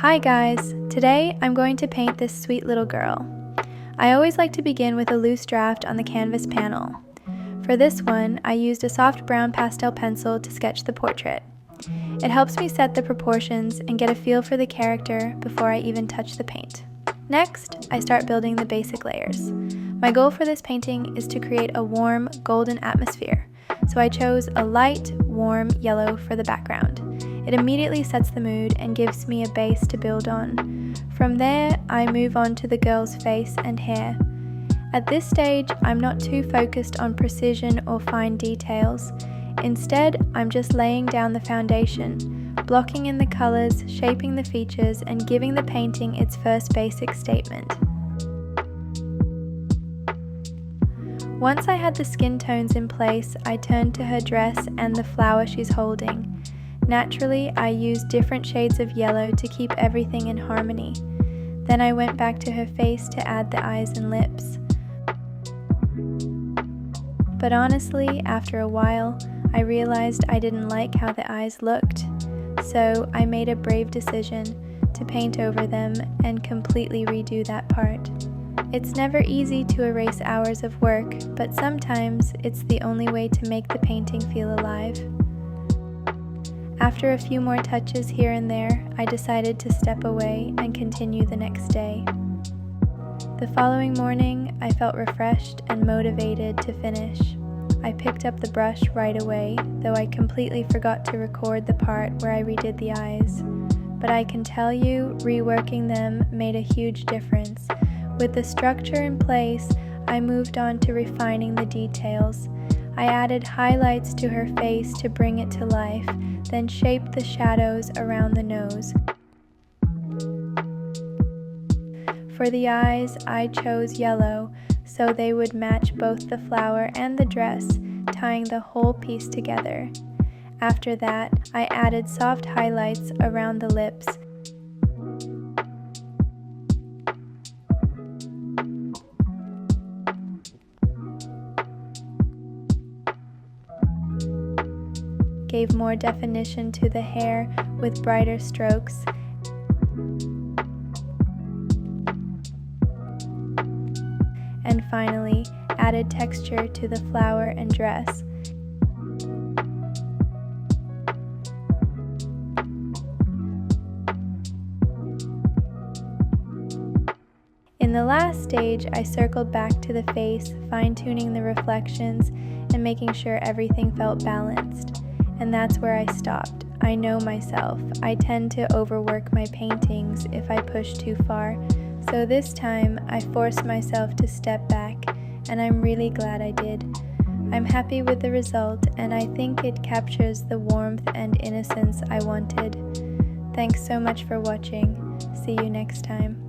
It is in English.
Hi guys! Today I'm going to paint this sweet little girl. I always like to begin with a loose draft on the canvas panel. For this one, I used a soft brown pastel pencil to sketch the portrait. It helps me set the proportions and get a feel for the character before I even touch the paint. Next, I start building the basic layers. My goal for this painting is to create a warm, golden atmosphere, so I chose a light, warm yellow for the background. It immediately sets the mood and gives me a base to build on. From there, I move on to the girl's face and hair. At this stage, I'm not too focused on precision or fine details. Instead, I'm just laying down the foundation, blocking in the colors, shaping the features, and giving the painting its first basic statement. Once I had the skin tones in place, I turned to her dress and the flower she's holding. Naturally, I used different shades of yellow to keep everything in harmony. Then I went back to her face to add the eyes and lips. But honestly, after a while, I realized I didn't like how the eyes looked. So I made a brave decision to paint over them and completely redo that part. It's never easy to erase hours of work, but sometimes it's the only way to make the painting feel alive. After a few more touches here and there, I decided to step away and continue the next day. The following morning, I felt refreshed and motivated to finish. I picked up the brush right away, though I completely forgot to record the part where I redid the eyes. But I can tell you, reworking them made a huge difference. With the structure in place, I moved on to refining the details. I added highlights to her face to bring it to life, then shaped the shadows around the nose. For the eyes, I chose yellow, so they would match both the flower and the dress, tying the whole piece together. After that, I added soft highlights around the lips. Gave more definition to the hair with brighter strokes. And finally, added texture to the flower and dress. In the last stage, I circled back to the face, fine-tuning the reflections and making sure everything felt balanced. And that's where I stopped. I know myself. I tend to overwork my paintings if I push too far. So this time, I forced myself to step back, and I'm really glad I did. I'm happy with the result, and I think it captures the warmth and innocence I wanted. Thanks so much for watching. See you next time.